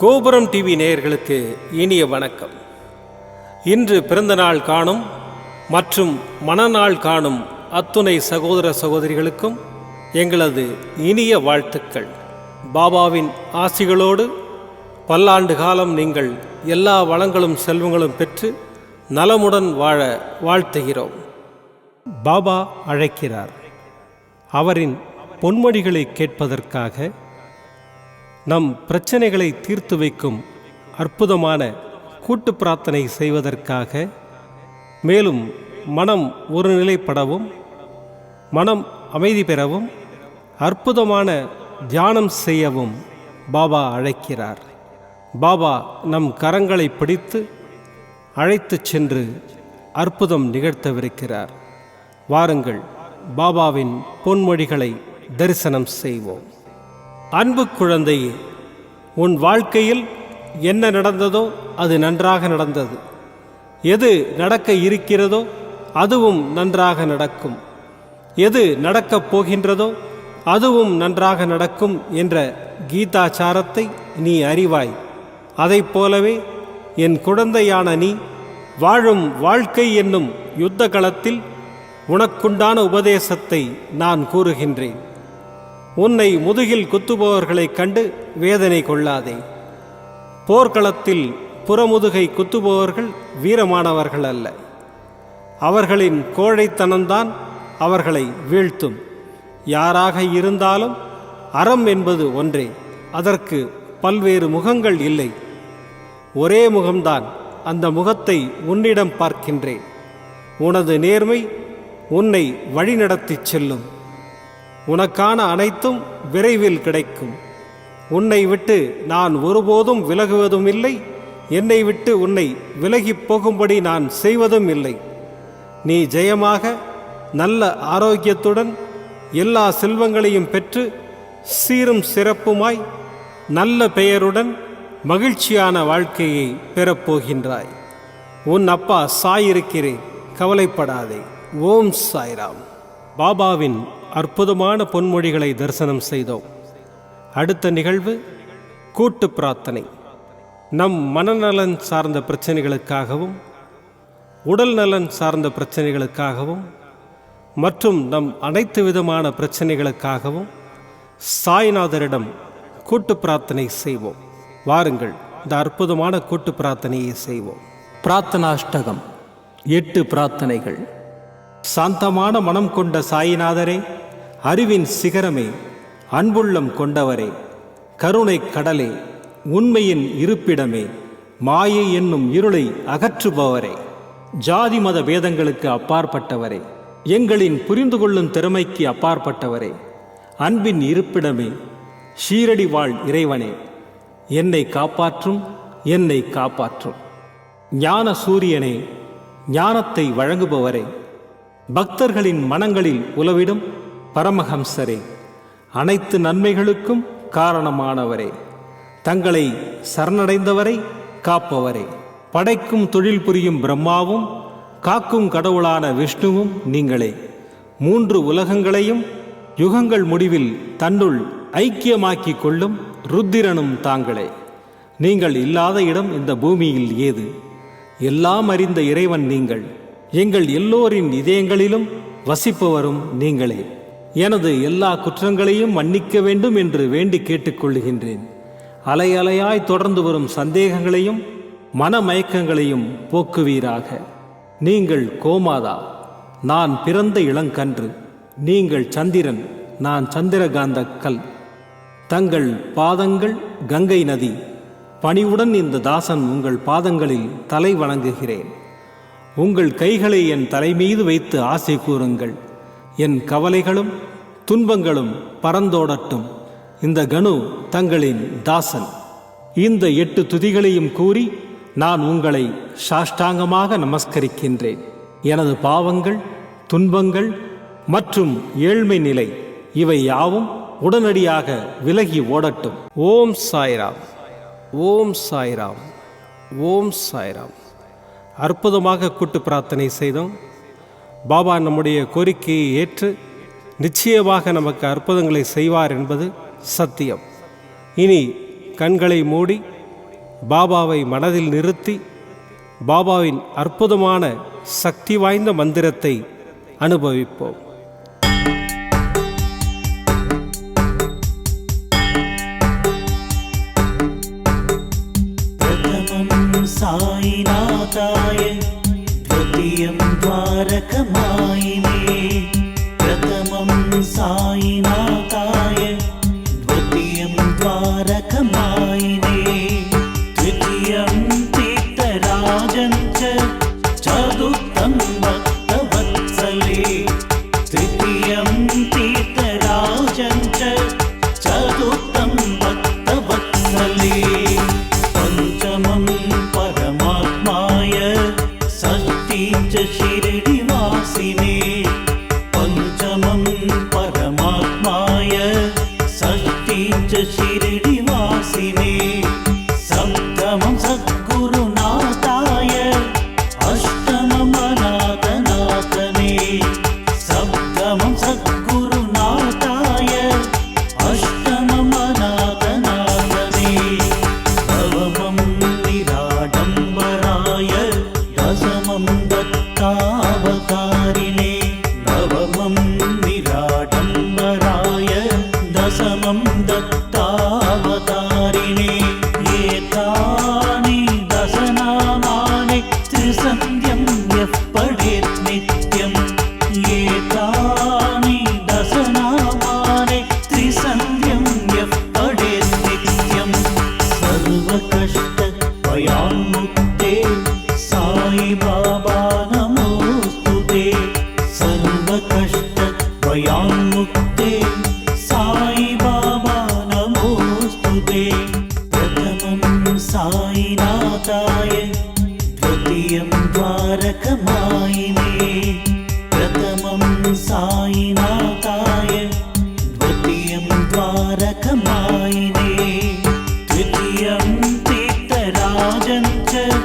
கோபுரம் டிவி நேயர்களுக்கு இனிய வணக்கம். இன்று பிறந்தநாள் காணும் மற்றும் மணநாள் காணும் அத்துணை சகோதர சகோதரிகளுக்கும் எங்களது இனிய வாழ்த்துக்கள். பாபாவின் ஆசிகளோடு பல்லாண்டு காலம் நீங்கள் எல்லா வளங்களும் செல்வங்களும் பெற்று நலமுடன் வாழ வாழ்த்துகிறோம். பாபா அழைக்கிறார். அவரின் பொன்மொழிகளை கேட்பதற்காக, நம் பிரச்சனைகளை தீர்த்து வைக்கும் அற்புதமான கூட்டு பிரார்த்தனை செய்வதற்காக, மேலும் மனம் ஒருநிலைப்படவும் மனம் அமைதி பெறவும் அற்புதமான தியானம் செய்யவும் பாபா அழைக்கிறார். பாபா நம் கரங்களை பிடித்து அழைத்து சென்று அற்புதம் நிகழ்த்தவிருக்கிறார். வாருங்கள், பாபாவின் பொன்மொழிகளை தரிசனம் செய்வோம். அன்பு குழந்தையே, உன் வாழ்க்கையில் என்ன நடந்ததோ அது நன்றாக நடந்தது. எது நடக்க இருக்கிறதோ அதுவும் நன்றாக நடக்கும். எது நடக்கப் போகின்றதோ அதுவும் நன்றாக நடக்கும் என்ற கீதாச்சாரத்தை நீ அறிவாய். அதைப் போலவே என் குழந்தையான நீ வாழும் வாழ்க்கை என்னும் யுத்த களத்தில் உனக்குண்டான உபதேசத்தை நான் கூறுகின்றேன். உன்னை முதுகில் குத்துபவர்களைக் கண்டு வேதனை கொள்ளாதே. போர்க்களத்தில் புறமுதுகை குத்துபவர்கள் வீரமானவர்கள் அல்ல. அவர்களின் கோழைத்தனம்தான் அவர்களை வீழ்த்தும். யாராக இருந்தாலும் அறம் என்பது ஒன்றே. அதற்கு பல்வேறு முகங்கள் இல்லை. ஒரே முகம்தான். அந்த முகத்தை உன்னிடம் பார்க்கின்றேன். உனது நேர்மை உன்னை வழிநடத்திச் செல்லும். உனக்கான அனைத்தும் விரைவில் கிடைக்கும். உன்னை விட்டு நான் ஒருபோதும் விலகுவதும் இல்லை. என்னை விட்டு உன்னை விலகிப் போகும்படி நான் செய்வதும் இல்லை. நீ ஜெயமாக நல்ல ஆரோக்கியத்துடன் எல்லா செல்வங்களையும் பெற்று சீரும் சிறப்புமாய் நல்ல பெயருடன் மகிழ்ச்சியான வாழ்க்கையை பெறப்போகின்றாய். உன் அப்பா சாயிருக்கிறேன், கவலைப்படாதே. ஓம் சாய்ராம். பாபாவின் அற்புதமான பொன்மொழிகளை தரிசனம் செய்தோம். அடுத்த நிகழ்வு கூட்டு பிரார்த்தனை. நம் மனநலன் சார்ந்த பிரச்சனைகளுக்காகவும் உடல் நலன் சார்ந்த பிரச்சனைகளுக்காகவும் மற்றும் நம் அனைத்து விதமான பிரச்சனைகளுக்காகவும் சாய்நாதரிடம் கூட்டு பிரார்த்தனை செய்வோம். வாருங்கள், இந்த அற்புதமான கூட்டு பிரார்த்தனையை செய்வோம். பிரார்த்தனாஷ்டகம். 8 பிரார்த்தனைகள். சாந்தமான மனம் கொண்ட சாயிநாதரே, அறிவின் சிகரமே, அன்புள்ளம் கொண்டவரே, கருணை கடலே, உண்மையின் இருப்பிடமே, மாயை என்னும் இருளை அகற்றுபவரே, ஜாதி மத பேதங்களுக்கு அப்பாற்பட்டவரே, எங்களின் புரிந்து கொள்ளும் திறமைக்கு அப்பாற்பட்டவரே, அன்பின் இருப்பிடமே, ஷீரடி வாழ் இறைவனே, என்னை காப்பாற்றும், என்னை காப்பாற்றும். ஞான சூரியனே, ஞானத்தை வழங்குபவரே, பக்தர்களின் மனங்களில் உலவிடும் பரமஹம்சரே, அனைத்து நன்மைகளுக்கும் காரணமானவரே, தங்களை சரணடைந்தவரை காப்பவரே, படைக்கும் தொழில் புரியும் பிரம்மாவும் காக்கும் கடவுளான விஷ்ணுவும் நீங்களே. 3 உலகங்களையும் யுகங்கள் முடிவில் தன்னுள் ஐக்கியமாக்கிக் கொள்ளும் ருத்திரனும் தாங்களே. நீங்கள் இல்லாத இடம் இந்த பூமியில் ஏது? எல்லாம் அறிந்த இறைவன் நீங்கள். எங்கள் எல்லோரின் இதயங்களிலும் வசிப்பவரும் நீங்களே. எனது எல்லா குற்றங்களையும் மன்னிக்க வேண்டும் என்று வேண்டி கேட்டுக்கொள்ளுகின்றேன். அலை அலையாய் தொடர்ந்து வரும் சந்தேகங்களையும் மனமயக்கங்களையும் போக்குவீராக. நீங்கள் கோமாதா, நான் பிறந்த இளங்கன்று. நீங்கள் சந்திரன், நான் சந்திரகாந்த கல். தங்கள் பாதங்கள் கங்கை நதி. பணிவுடன் இந்த தாசன் உங்கள் பாதங்களில் தலை வணங்குகிறேன். உங்கள் கைகளை என் தலைமீது வைத்து ஆசை கூறுங்கள். என் கவலைகளும் துன்பங்களும் பறந்தோடட்டும். இந்த கணு தங்களின் தாசன். இந்த 8 துதிகளையும் கூறி நான் உங்களை சாஷ்டாங்கமாக நமஸ்கரிக்கின்றேன். எனது பாவங்கள், துன்பங்கள் மற்றும் ஏழ்மை நிலை இவை யாவும் உடனடியாக விலகி ஓடட்டும். ஓம் சாய்ராம். ஓம் சாய்ராம். ஓம் சாய்ராம். அற்புதமாக கூட்டு பிரார்த்தனை செய்தோம். பாபா நம்முடைய கோரிக்கையை ஏற்று நிச்சயமாக நமக்கு அற்புதங்களை செய்வார் என்பது சத்தியம். இனி கண்களை மூடி பாபாவை மனதில் நிறுத்தி பாபாவின் அற்புதமான சக்தி வாய்ந்த மந்திரத்தை அனுபவிப்போம். பிரதமம் சாயிநாதாய த்விதீயம் துவாரகமாயினே. பிரதமம் சாயிநாதாய த்விதீயம் துவாரகமாயினே. த்விதீயம் தீர்த்தராஜம் ச சதுர்த்தம் பக்தவத்சலே. த்விதீயம் தீர்த்தராஜம் ச சதுர்த்தம் பக்தவத்சலே. பஞ்சமம் பரமாத்மாய षष्ठी च शिरडिवासिने. पञ्चमं परमात्माय षष्ठी च शिरडिवासिने. सप्तमं सद्गुरुनाथाय अष्टमं अनाथनाथने. सप्तमं सद्गुरुनाथाय अष्टमं अनाथनाथने. नवमं निराडम्बराय दशमं दत्तावतारिणे. नवमं निराडम्बराय दशमं दत्तावतारिणे. एतानि दशनामानि त्रिसन्ध्यं यः पठेत् नित्यम्. एतानि दशनामानि त्रिसन्ध्यं यः पठेत् नित्यम्. सर्वकष्टभयान्मुक्ते साई बाबा नमोस्तुते. सर्वकष्टभयान्मुक्ते साई बाबा नमोस्तुते. प्रथमं साईनाथाय द्वितीयं द्वारकमायिने. प्रथमं साईनाथाय द्वितीयं द्वारकमायिने. द्वितीयं तीर्थराजं च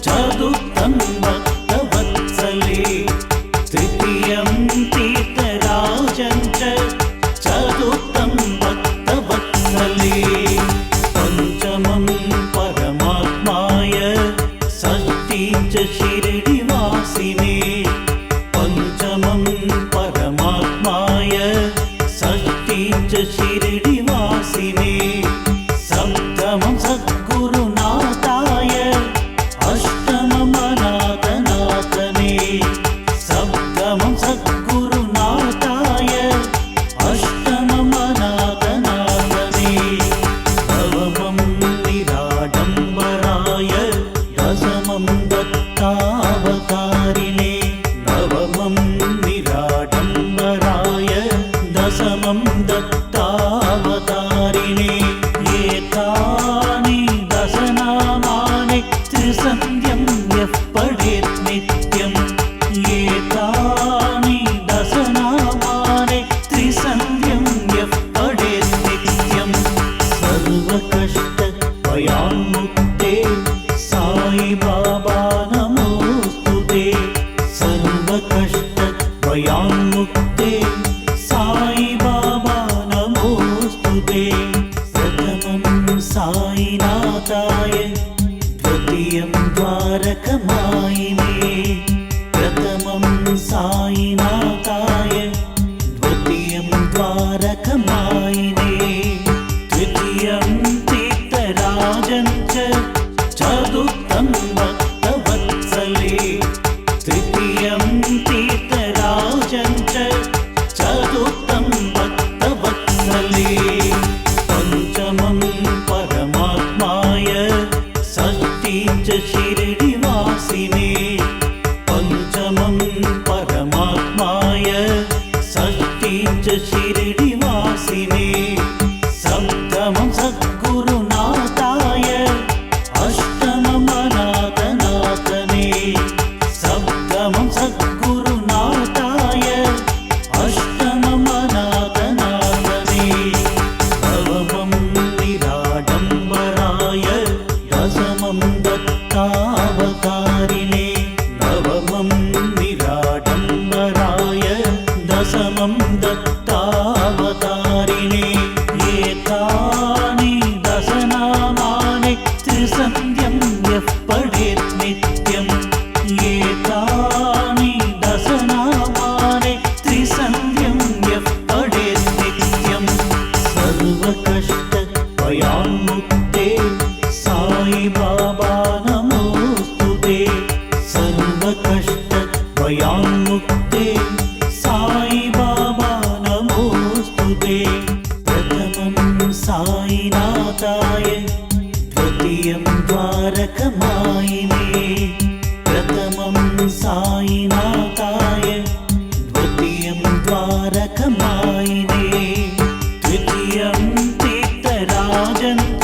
चतुर्थं भक्तवत्सले. तृतीयं तीर्थराजं च चतुर्थं भक्तवत्सले. पञ्चमं परमात्माय षष्ठी च शिरडिवासिने. पञ्चमं परमात्माय षष्ठी च शिरडिवासिने. सप्तमं सद्गुरुनाथाय अष्टमं अनाथनाथने. सप्तमं सद्गुरुनाथाय अष्टमं अनाथनाथने. नवमं निराडम्बराय दशमं दत्तावतारिणे. नवमं निराडम्बराय दशमं दत्तावतारिणे. एतानि दशनामानि त्रिसन्ध्यं यः पठेत् नित्यम्. एतानि दशनामानि त्रिसन्ध्यं यः पठेत् नित्यम्. सर्वकष्टभयान्मुक्ते साई बाबा नमोस्तुते. सर्वकष्टभयान्मुक्ते साई बाबा नमोस्तुते. प्रथमं साईनाथाय द्वितीयं द्वारकमायिने. प्रथमं साईनाथाय द्वितीयं द्वारकमायिने. द्वितीयं तीर्थराजं च चतुर्थं भक्तवत्सले. तृतीयं तीर्थराजं च चतुर्थं भक्तवत्सले. पञ्चमं परमात्माय षष्ठी च शिरडिवासिने. पञ्चमं परमात्माय षष्ठी च शिरडिवासिने. सप्तमं सद्गुरुनाथाय अष्टमं अनाथनाथने. सप्तमं सद्गुरुनाथाय अष्टमं अनाथनाथने. नवमं निराडम्बराय दशमं दत्तावतारिणे. नवमं निराडम्बराय दशमं दत्तावतारिणे. एतानि दशनामानि त्रिसन्ध्यं भयान्मुक्ते साई बाबा नमोस्तुते। प्रथमं साईनाथाय द्वितीयं द्वारकमायिने। प्रथमं साईनाथाय द्वितीयं द्वारकमायिने। द्वितीयं तीर्थराजं च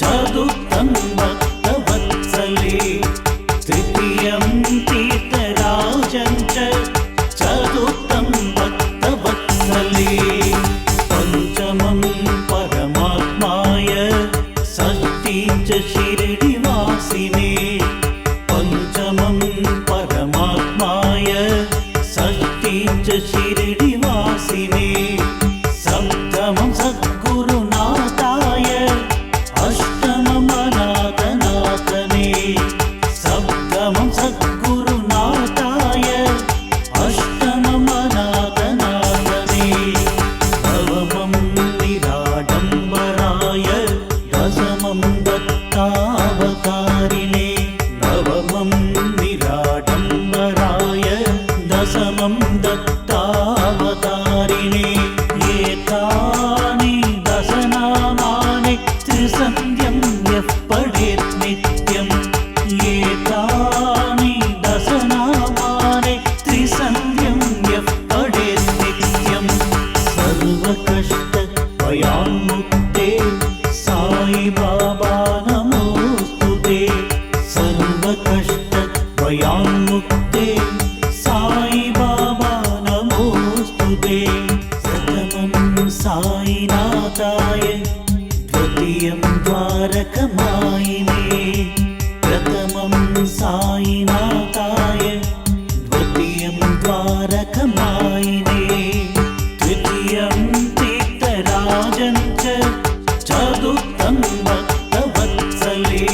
चतुर्थं भक्तवत्सले। तृतीयं तीर्थराजं च चतुर्थं भक्तवत्सले। पञ्चमं परमात्माय षष्ठीं च शिरडिवासिने। पञ्चमं परमात्माय षष्ठीं च शिरडिवासिने। सप्तमं सद्गुरुनाथाय अष्टमं अनाथनाथने। सप्तमं सद्गुरुनाथाय अष्टमं अनाथनाथने। नवमं निराडम्बराय दशमं दत्तावतारिणे। नवमं निराडम्बराय दशमं दत्तावतारिणे। एतानि दशनामानि त्रिसन्ध्यं यः पठेत् नित्यम्। एतानि दशनामानि त्रिसन्ध्यं यः पठेत् नित्यम्। सर्वकष्टभयान्मुक्ते साई बाबा नमोस्तुते। सर्वकष्टभयान्मुक्ते साई बाबा नमोस्तुते। प्रथमं साईनाथाय द्वितीयं द्वारकमायिने। प्रथमं साईनाथाय द्वितीयं द्वारकमायिने। द्वितीयं तीर्थराजं च चतुर्थं भक्तवत्सले।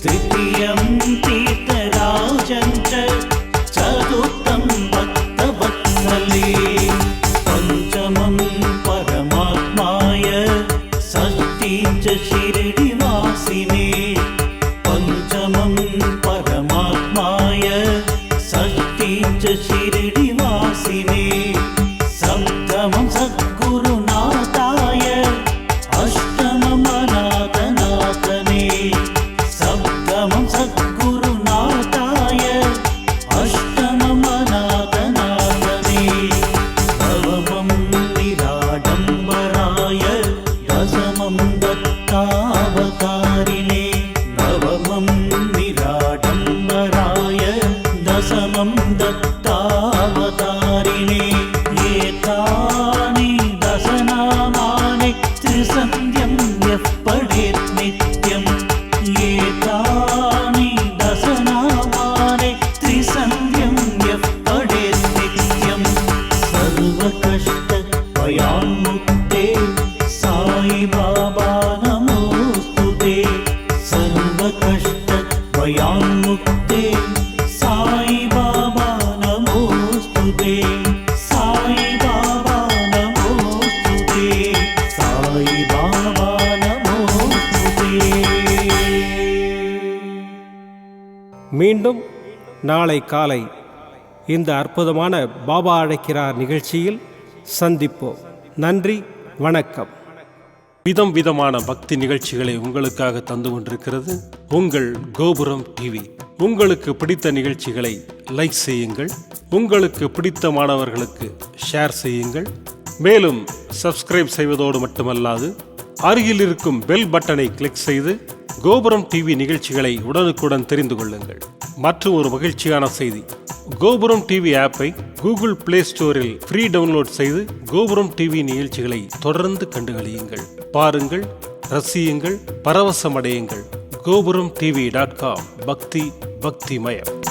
तृतीयं तीर्थराजं च चतुर्थं भक्तवत्सले। पञ्चमं परमात्माय षष्ठीं च शिरडिवासिने। पञ्चमं परमात्माय षष्ठीं च शिरडिवासिने। सप्तमं सद्गुरुनाथाय अष्टमं अनाथनाथने। सप्तमं सद्गुरुनाथाय अष्टमं अनाथनाथने। नवमं निराडम्बराय दशमं दत्तावतारिणे। नवमं निराडम्बराय दशमं दत्तावतारिणे। एतानि दशनामानि त्रिसन्ध्यं यः पठेत् नित्यम्। एतानि दशनामानि त्रिसन्ध्यं यः पठेत् नित्यम्। सर्वकष्टभयान्मुक्ते साई बाबा नमोस्तुते। सर्वकष्टभयान्मुक्ते साई बाबा नमोस्तुते। साई बाबा नमोस्तुते। साई बाबा नमोस्तुते। மீண்டும் நாளை காலை இந்த அற்புதமான பாபா அழைக்கிறார் நிகழ்ச்சியில் சந்திப்போம். நன்றி, வணக்கம். விதம் விதமான பக்தி நிகழ்ச்சிகளை உங்களுக்காக தந்து கொண்டிருக்கிறது உங்கள் கோபுரம் டிவி. உங்களுக்கு பிடித்த நிகழ்ச்சிகளை லைக் செய்யுங்கள். உங்களுக்கு பிடித்த மாணவர்களுக்கு ஷேர் செய்யுங்கள். மேலும் சப்ஸ்கிரைப் செய்வதோடு மட்டுமல்லாது அருகில் இருக்கும் பெல் பட்டனை கிளிக் செய்து கோபுரம் டிவி நிகழ்ச்சிகளை உடனுக்குடன் தெரிந்து கொள்ளுங்கள். மற்றும் ஒரு மகிழ்ச்சியான செய்தி, கோபுரம் டிவி ஆப்பை கூகுள் பிளே ஸ்டோரில் ஃப்ரீ டவுன்லோட் செய்து கோபுரம் டிவி நிகழ்ச்சிகளை தொடர்ந்து கண்டுகளியுங்கள். பாருங்கள், ரசியுங்கள், பரவசமடையுங்கள். gopuramtv.com பக்தி பக்திமயம்.